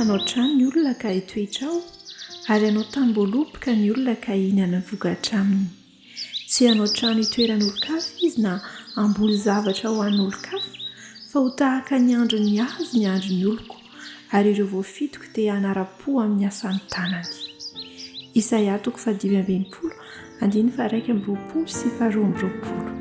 hanao trano ny olona ka hitoetra ao, ary hanao tamboaloboka ny olona ka hihinana vokatra aminy. Tsy hanao trano hitoeran'olon-kafa izy na hamboly zavatra ho an'olon-kafa, fa ho tahaka ny andron'ny hazo ny andron'ny oloko, ary ireo voafitoko dia hanara-po amin'ny asan'ny tanany. Isaia 5:20, 1:20 sy 2:20.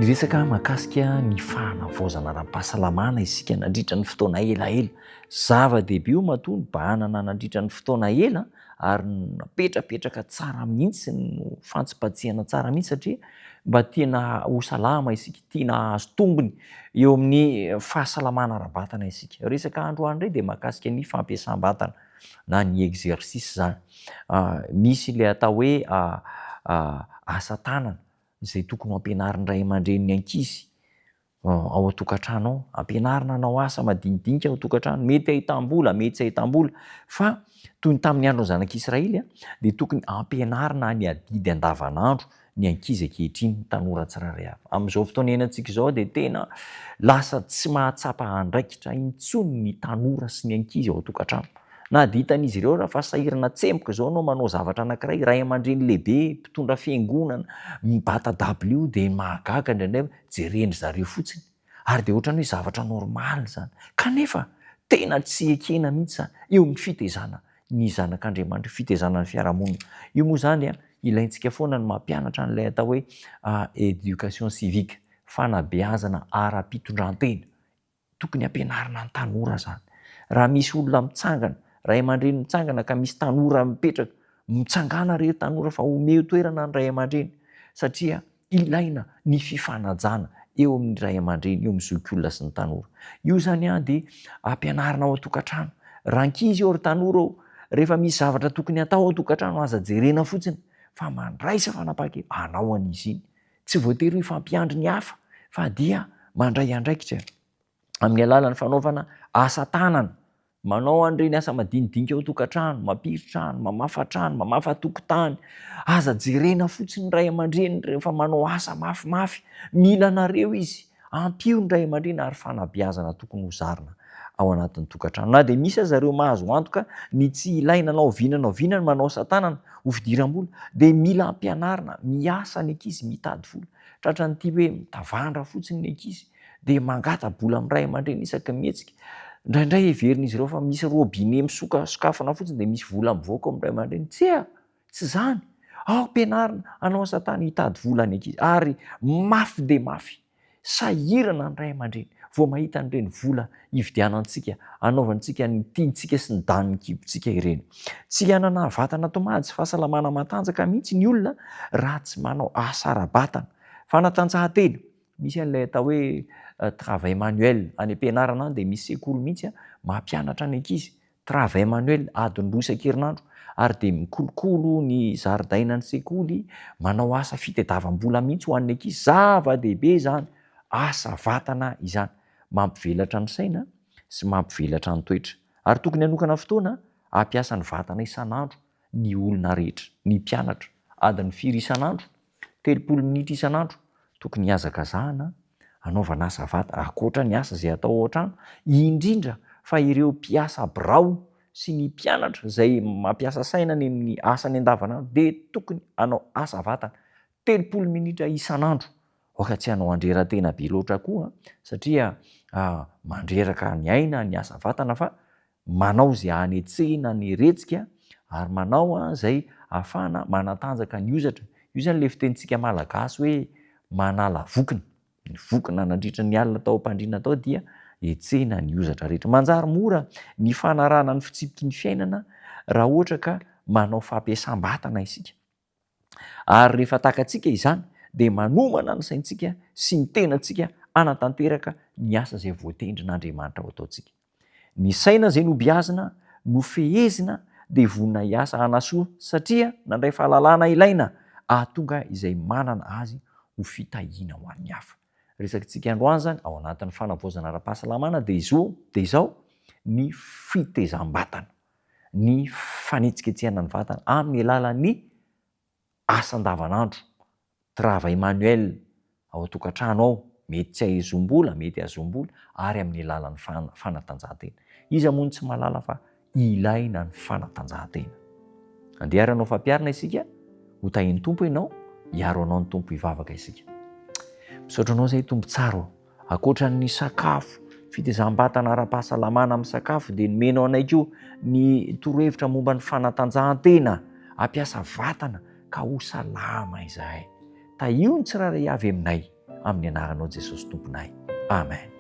Ny resaka mahakasika ny fahanavozana ara-pahasalamana isika nandritra ny fotoana elaela. Zava-dehibe io matoa mba hanana nandritra ny fotoana ela ary napetrapetraka tsara mihitsy no fantsipatsiana tsara mihitsy satria mba tiana ho salama isika, tiana hahazo tombony eo amin'ny fahasalamana ara-batana isika. Resaka androany indray dia mahakasika ny fampiasam-batana na ny exercice zany. Misy ilay atao hoe asa tanana izay tokony ampianarin'ny ray aman-dreny ny ankizy ao an-tokantrano ao, ampianarina hanao asa madinidinika ao an-tokantrano, mety ahitam-bola, mety tsy ahitam-bola, fa toy ny tamin'ny andron'ny zanak'Israely dia tokony ampianarina ny adidy andavanandro ny ankizy ankehitriny, ny tanora tsirairay avy. Amin'izao fotoana iainantsika izao dia tena lasa tsy mahatsapa andraikitra intsony ny tanora sy ny ankizy ao an-tokantrano. Na dia hitan'izy ireo raha fa sahirana tsempoka izao anao manao zavatra anankiray, ray aman-dreny lehibe, mpitondra fiangonana, mibata dabilio dia mahagaga indraindray jereny zareo fotsiny ary dia ohatran'ny hoe zavatra normaly zany. Kanefa tena tsy ekena mihitsy zany eo amin'ny fitaizana ny zanak'Andriamanitra, fitaizana ny fiarahamonina. Io moa zany ilaintsika foana ny mampianatra an'ilay atao hoe éducation civique, fanabeazana ara-pitondran-tena. Tokony ampianarina ny tanora zany. Raha misy olona mitsangana, ray aman-dreny mitsangana ka misy tanora mipetraka, mitsangana ireo tanora fa omeo toerana ny ray aman-dreny satria ilaina ny fifanajana eo amin'ny ray aman-dreny, eo amin'ny zokiolona sy ny tanora. Io zany dia ampianarina ao an-tokantrano. Raha ankizy eo ry tanora ao, rehefa misy zavatra tokony atao ao an-tokantrano aza jerena fotsiny fa mandraisa fanapaha-kevitra hanao an'izy iny. Tsy voatery hoe fampiandry ny hafa fa dia mandray andraikitra amin'ny alalan'ny fanaovana asa tanana. Manao an'ireny asa madinidinika ao an-tokantrano, mampiditra trano, mamafa trano, mamafa tokotany, aza jerena fotsiny ray aman-dreny rehefa manao asa mafimafy. Mila anareo izy, ampio ny ray aman-dreny ary fanabeazana tokony ho zarina ao anatin'ny tokantrano. Na dia misy aza ireo mahazo antoka ny tsy ilaina anao vinana manao asa tanana ho fidiram-bola, dia mila ampianarina miasa ny ankizy mitady vola. Tratran'ity hoe mitavandra fotsiny ny ankizy dia mangata-bola amin'ny ray aman-dreny isaky mihetsika. Indraindray heverin'izy ireo fa misy robinet misokafona fotsiny dia misy vola mivoaka ao amin'ny ray aman-dreny. Tsy zany. Ao ampianarina hanao asa tany hitady vola ny ankizy ary mafy dia mafy. Sahirana ny ray aman-dreny vao mahita an'ireny vola hividianantsika, anaovantsika ny tiantsika sy ny danin'ny kibontsika ireny. Tsy hanana vatana tomaty, fahasalamana matanjaka mihitsy ny olona raha tsy manao asa ara-batana. Fanatanjahantena, misy an'ilay atao hoe travail manuel. Any ampianarana any dia misy sekoly mihitsy mampianatra ny ankizy travail manuel adiny 2 isan-kerinandro ary dia mikolokolo ny zaridaina ny sekoly, manao asa fitadiavam-bola mihitsy ho an'ny ankizy. Zava-dehibe zany, asa vatana izany, mampivelatra ny saina sy mampivelatra ny toetra. Ary tokony hanokana fotoana hampiasa ny vatana isan'andro ny olona rehetra, ny mpianatra adiny 4 isan'andro, 30 minitra isan'andro tokony hiazakazahana hanaovana asa vatana ankoatra ny asa izay atao ao an-trano, indrindra fa ireo mpiasa birao sy ny mpianatra izay mampiasa saina ny amin'ny asany andavanandro dia tokony hanao asa vatana 30 minitra isan'andro. Oka tsy hanao andreran-tena be loatra koa satria mandreraka ny aina ny asa vatana fa manao izay hanetsehana ny heretsika ary manao izay ahafahana manatanjaka ny hozatra. Io zany ilay fitenintsika malagasy hoe manala vokiny. Ny vokina nandritra ny alina tao am-pandriana tao dia etsehina ny hozatra rehetra. Manjary mora ny fanarahana ny fitsipiky ny fiainana raha ohatra ka manao fampiasam-batana isika. Ary rehefa takantsika izany dia manomana ny saintsika sy ny tenantsika hanatanteraka ny asa izay voatendrin'Andriamanitra ho ataontsika. Ny saina izay nobiazina, nofehezina dia vonona hiasa hanasoa satria nandray fahalalana ilaina ahatonga izay manana azy ho fitahiana ho an'ny hafa. Resakantsika androany zany ao anatin'ny fanavozana ara-pahasalamana dia izao ny fitaizam-batana, ny fanetsiketsehana ny vatana amin'ny alalan'ny asa andavanandro, travail manuel ao an-tokantrano ao, mety tsy ahizom-bola, mety ahazom-bola ary amin'ny alalan'ny fanatanjahantena. Iza moa ny tsy mahalala fa ilaina ny fanatanjahantena. Andeha anao fampiarina isika, ho tahin'ny tompo ianao, hiaro anao ny tompo hivavaka isika. Misaotra anao izay tompo tsara, ankoatran'ny sakafo, fitezam-batana ara-pahasalamana amin'ny sakafo, dia nomenao anay koa ny torohevitra momba ny fanatanjahantena, hampiasa vatana ka ho salama izahay. Tahio ny tsirairay avy aminay, amin'ny anaranao Jesosy tomponay. Amen.